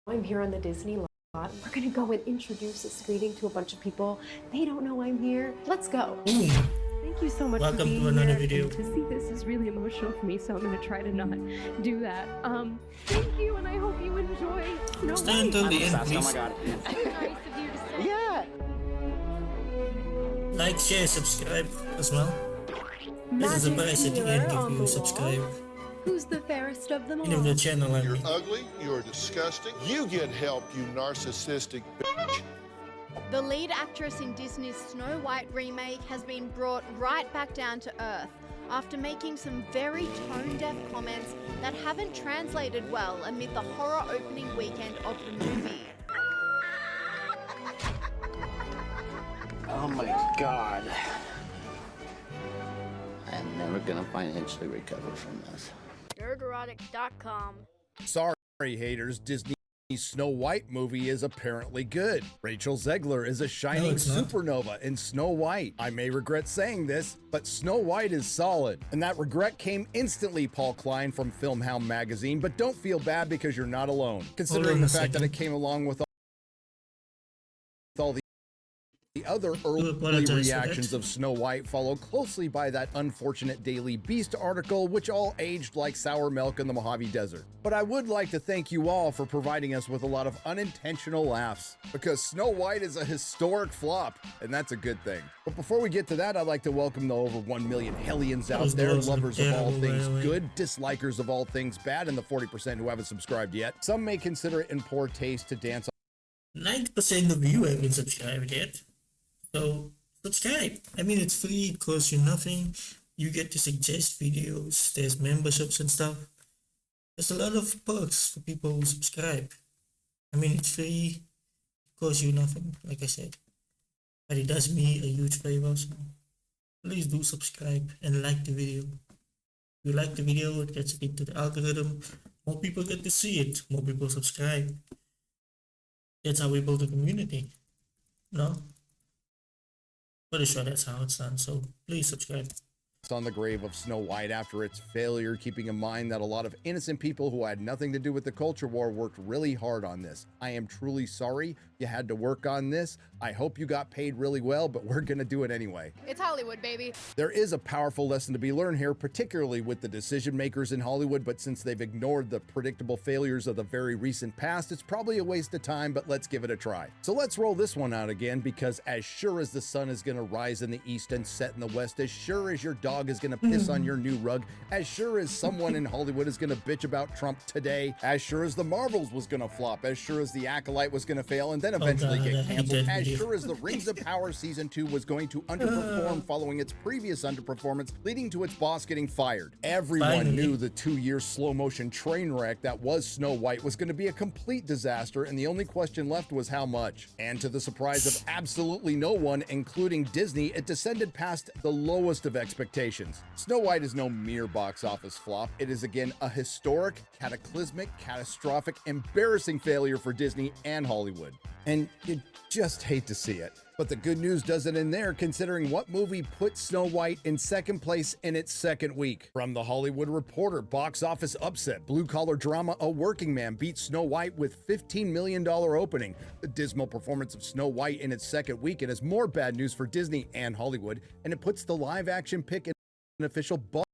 I'm here on the Disney lot. We're gonna go and introduce a screening to a bunch of people. They don't know I'm here. Let's go. Ooh, Thank you so much welcome for being to another here. video. And to see this is really emotional for me, so I'm gonna try to not do that. Thank you, and I hope you enjoy Snow Stay White. until the end, Oh please. my god. So nice of you to say. Yeah. Like, share, subscribe as well. This is a Magic price at the mirror end on if the you wall. subscribe. Who's the fairest of them all? And if the channel, I You're mean. ugly, you're disgusting, you get help, you narcissistic bitch. The lead actress in Disney's Snow White remake has been brought right back down to earth after making some very tone-deaf comments that haven't translated well amid the horror opening weekend of the movie. Oh my god. I am never gonna financially recover from this. nerdrotic.com. Sorry, haters. Disney's Snow White movie is apparently good. Rachel Zegler is a shining it's not. supernova in Snow White. I may regret saying this, but Snow White is solid. And that regret came instantly, Paul Klein from Filmhound magazine, but don't feel bad because you're not alone. Considering on the a fact that second. it came along with all the other early apologize for reactions that. of Snow White followed closely by that unfortunate Daily Beast article, which all aged like sour milk in the Mojave Desert. But I would like to thank you all for providing us with a lot of unintentional laughs, because Snow White is a historic flop, and that's a good thing. But before we get to that, I'd like to welcome the over 1 million Hellions out Those there, girls are lovers of all terrible, things by the way. good, dislikers of all things bad, and the 40% who haven't subscribed yet. Some may consider it in poor taste to dance 90% of you haven't subscribed yet. So, subscribe. I mean, it's free, it costs you nothing. You get to suggest videos, there's memberships and stuff. There's a lot of perks for people who subscribe. I mean, it's free, it costs you nothing, like I said. But it does me a huge favor, so please do subscribe and like the video. If you like the video, it gets it into the algorithm. More people get to see it, more people subscribe. That's how we build a community. No? Pretty sure that's how it's done, so please subscribe. on the grave of Snow White after its failure, keeping in mind that a lot of innocent people who had nothing to do with the culture war worked really hard on this. I am truly sorry you had to work on this. I hope you got paid really well, but we're gonna do it anyway. It's Hollywood, baby. There is a powerful lesson to be learned here, particularly with the decision makers in Hollywood, but since they've ignored the predictable failures of the very recent past, it's probably a waste of time, but let's give it a try. So let's roll this one out again, because as sure as the sun is gonna rise in the east and set in the west, as sure as your dog is gonna piss on your new rug, as sure as someone in Hollywood is gonna bitch about Trump today, as sure as the Marvels was gonna flop, as sure as the Acolyte was gonna fail and then eventually God, I get hate canceled, that as video. sure as the Rings of Power Season 2 was going to underperform following its previous underperformance, leading to its boss getting fired. Everyone Finally. knew the 2-year slow-motion train wreck that was Snow White was going to be a complete disaster, and the only question left was how much. And to the surprise of absolutely no one, including Disney, it descended past the lowest of expectations. Snow White is no mere box office flop. It is again a historic, cataclysmic, catastrophic, embarrassing failure for Disney and Hollywood. And you just hate to see it. But the good news doesn't end there, considering what movie put Snow White in second place in its second week. From The Hollywood Reporter, box office upset, blue-collar drama A Working Man beat Snow White with $15 million opening. The dismal performance of Snow White in its second weekend is more bad news for Disney and Hollywood, and it puts the live-action pick in official bomb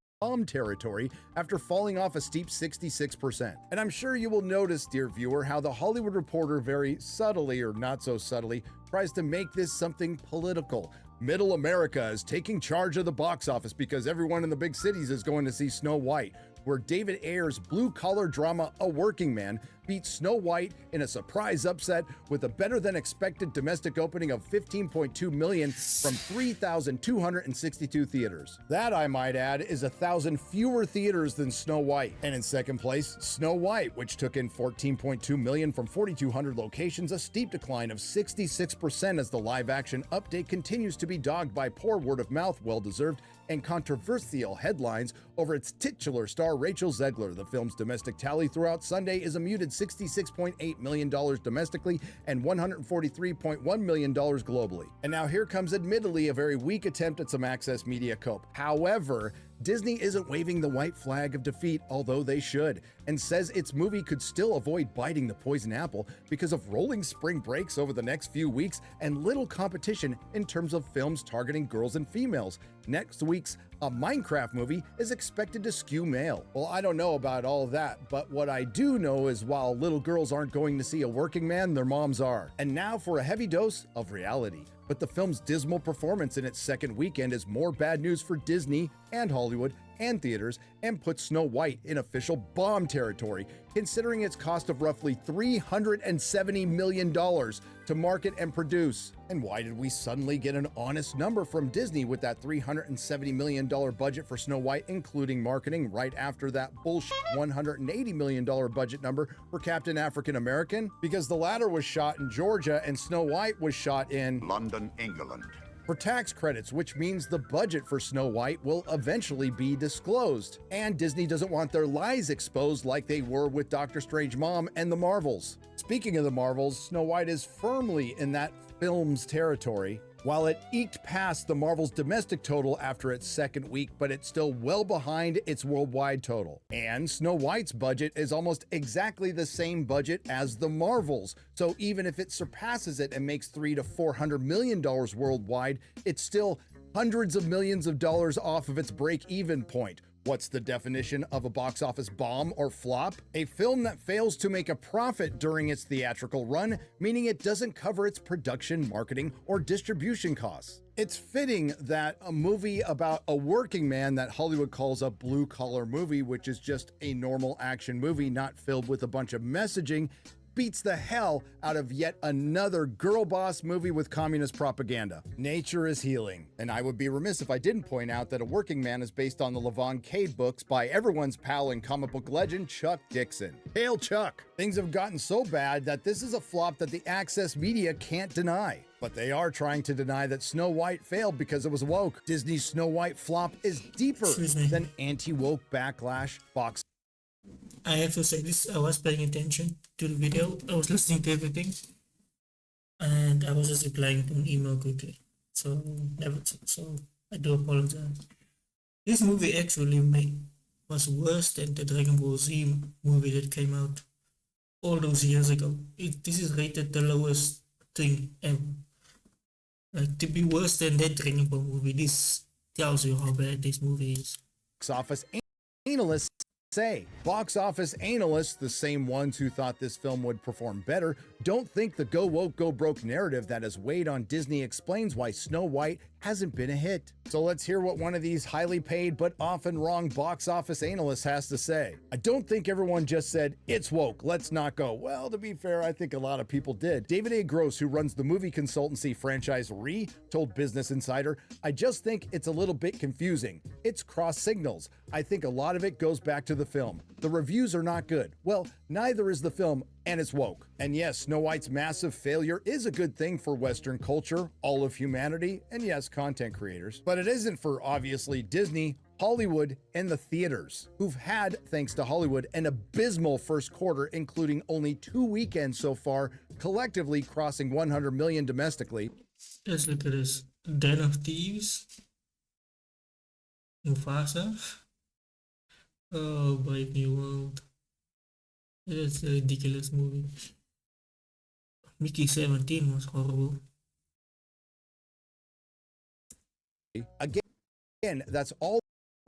territory after falling off a steep 66%. And I'm sure you will notice, dear viewer, how The Hollywood Reporter very subtly, or not so subtly, tries to make this something political. Middle America is taking charge of the box office because everyone in the big cities is going to see Snow White, where David Ayer's blue-collar drama A Working Man beat Snow White in a surprise upset with a better-than-expected domestic opening of $15.2 million from 3,262 theaters. That, I might add, is 1,000 fewer theaters than Snow White. And in second place, Snow White, which took in $14.2 million from 4,200 locations, a steep decline of 66% as the live-action update continues to be dogged by poor word-of-mouth, well-deserved, and controversial headlines over its titular star Rachel Zegler. The film's domestic tally throughout Sunday is a muted $66.8 million domestically and $143.1 million globally. And now here comes admittedly a very weak attempt at some Access Media cope. However, Disney isn't waving the white flag of defeat, although they should, and says its movie could still avoid biting the poison apple because of rolling spring breaks over the next few weeks and little competition in terms of films targeting girls and females. Next week's A Minecraft movie is expected to skew male. Well, I don't know about all of that, but what I do know is while little girls aren't going to see a working man, their moms are. And now for a heavy dose of reality. But the film's dismal performance in its second weekend is more bad news for Disney and Hollywood and theaters and puts Snow White in official bomb territory, considering its cost of roughly $370 million to market and produce. And why did we suddenly get an honest number from Disney with that $370 million budget for Snow White, including marketing, right after that bullshit $180 million budget number for Captain African American? Because the latter was shot in Georgia and Snow White was shot in London, England. For tax credits, which means the budget for Snow White will eventually be disclosed. And Disney doesn't want their lies exposed like they were with Doctor Strange Mom and the Marvels. Speaking of the Marvels, Snow White is firmly in that film's territory. While it eked past the Marvel's domestic total after its second week, but it's still well behind its worldwide total. And Snow White's budget is almost exactly the same budget as the Marvels. So even if it surpasses it and makes $300 to $400 million worldwide, it's still hundreds of millions of dollars off of its break-even point. What's the definition of a box office bomb or flop? A film that fails to make a profit during its theatrical run, meaning it doesn't cover its production, marketing, or distribution costs. It's fitting that a movie about a working man that Hollywood calls a blue-collar movie, which is just a normal action movie not filled with a bunch of messaging, beats the hell out of yet another girl boss movie with communist propaganda. Nature is healing, and I would be remiss if I didn't point out that A Working Man is based on the Levon Cade books by everyone's pal and comic book legend Chuck Dixon. Hail Chuck! Things have gotten so bad that this is a flop that the Access media can't deny. But they are trying to deny that Snow White failed because it was woke. Disney's Snow White flop is deeper than anti-woke backlash box. I have to say this, I was paying attention to the video, I was listening to everything, and I was just replying to an email quickly. So I do apologize. This movie actually was worse than the Dragon Ball Z movie that came out all those years ago. This is rated the lowest thing ever. Like, to be worse than that Dragon Ball movie, this tells you how bad this movie is. Box office analysts say. Box office analysts, the same ones who thought this film would perform better, don't think the go woke, go broke narrative that has weighed on Disney explains why Snow White hasn't been a hit. So let's hear what one of these highly paid but often wrong box office analysts has to say. I don't think everyone just said, it's woke, let's not go. Well, to be fair, I think a lot of people did. David A. Gross, who runs the movie consultancy franchise told Business Insider, I just think it's a little bit confusing. It's cross signals. I think a lot of it goes back to the film. The reviews are not good. Well, neither is the film, and it's woke. And yes, Snow White's massive failure is a good thing for Western culture, all of humanity, and yes, content creators. But it isn't for, obviously, Disney, Hollywood, and the theaters, who've had, thanks to Hollywood, an abysmal first quarter, including only 2 weekends so far, collectively crossing 100 million domestically. Let's look at this. Den of Thieves. Mufasa. Oh, Brave New World. It's a ridiculous movie. Mickey 17 was horrible. Again, that's all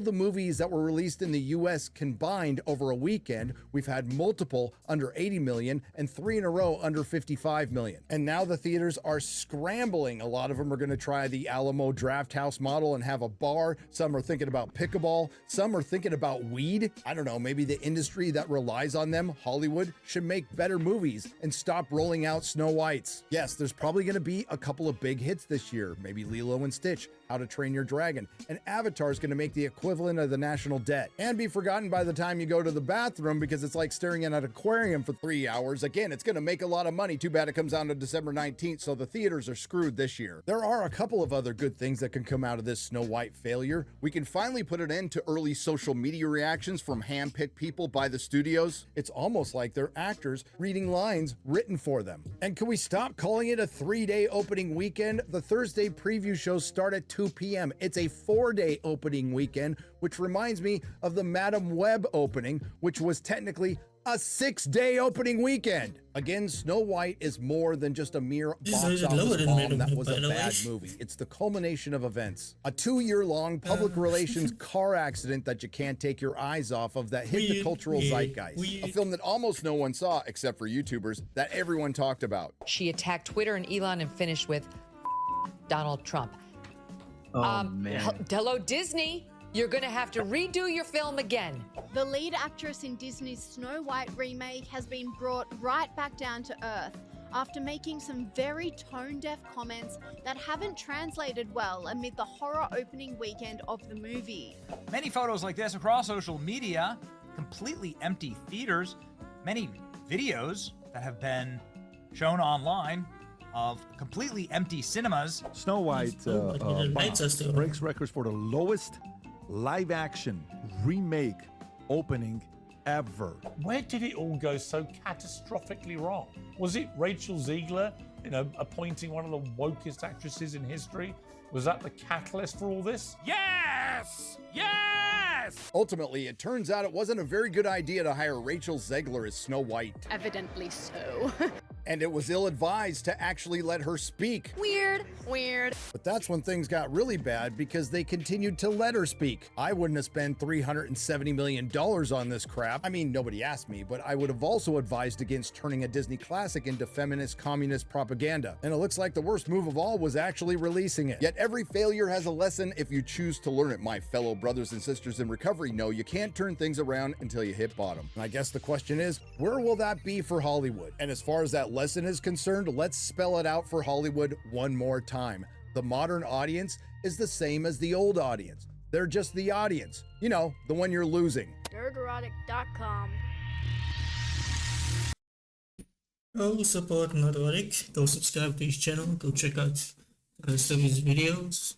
the movies that were released in the US combined over a weekend. We've had multiple under 80 million and 3 in a row under 55 million. And now the theaters are scrambling. A lot of them are going to try the Alamo Drafthouse model and have a bar. Some are thinking about pickleball. Some are thinking about weed. I don't know, maybe the industry that relies on them, Hollywood, should make better movies and stop rolling out Snow Whites. Yes, there's probably going to be a couple of big hits this year. Maybe Lilo and Stitch, How to Train Your Dragon, and Avatar is going to make the equivalent of the national debt and be forgotten by the time you go to the bathroom because it's like staring at an aquarium for 3 hours. Again, it's going to make a lot of money. Too bad it comes out on December 19th, so the theaters are screwed this year. There are a couple of other good things that can come out of this Snow White failure. We can finally put an end to early social media reactions from hand-picked people by the studios. It's almost like they're actors reading lines written for them. And can we stop calling it a 3-day opening weekend? The Thursday preview shows start at 2 2 p.m. It's a 4-day opening weekend, which reminds me of the Madam Web opening, which was technically a 6-day opening weekend. Again, Snow White is more than just a mere box office bomb that was a bad movie. It's the culmination of events. A 2-year-long public relations car accident that you can't take your eyes off of that hit the cultural zeitgeist. A film that almost no one saw, except for YouTubers, that everyone talked about. She attacked Twitter and Elon and finished with Donald Trump. Hello, Disney. You're gonna have to redo your film again. The lead actress in Disney's Snow White remake has been brought right back down to earth after making some very tone-deaf comments that haven't translated well amid the horror opening weekend of the movie. Many photos like this across social media, completely empty theaters, many videos that have been shown online of completely empty cinemas. Snow White breaks records for the lowest live-action remake opening ever. Where did it all go so catastrophically wrong? Was it Rachel Ziegler, appointing one of the wokest actresses in history? Was that the catalyst for all this? Yes! Yes! Ultimately, it turns out it wasn't a very good idea to hire Rachel Zegler as Snow White. Evidently so. And it was ill-advised to actually let her speak. Weird. But that's when things got really bad because they continued to let her speak. I wouldn't have spent $370 million on this crap. I mean, nobody asked me, but I would have also advised against turning a Disney classic into feminist communist propaganda. And it looks like the worst move of all was actually releasing it. Yet every failure has a lesson if you choose to learn it. My fellow brothers and sisters in recovery know you can't turn things around until you hit bottom. And I guess the question is, where will that be for Hollywood? And as far as that lesson is concerned, let's spell it out for Hollywood one more time. The modern audience is the same as the old audience. They're just the audience. You know, the one you're losing. nerdrotic.com. Go support Nerdrotic. Go subscribe to his channel. Go check out the rest of his videos.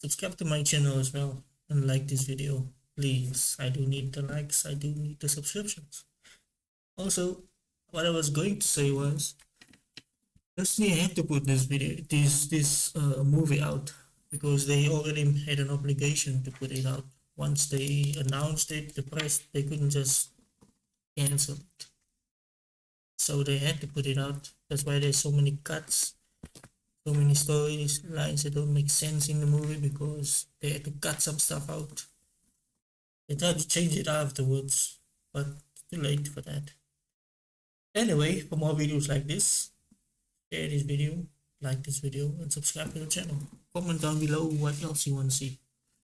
Subscribe to my channel as well and like this video. Please, I do need the likes. I do need the subscriptions. Also, what I was going to say was, Disney had to put this movie out because they already had an obligation to put it out. Once they announced it, the press, they couldn't just cancel it. So they had to put it out. That's why there's so many cuts, so many storylines that don't make sense in the movie because they had to cut some stuff out. They tried to change it afterwards, but too late for that. Anyway, for more videos like this, share this video, like this video, and subscribe to the channel. Comment down below what else you want to see.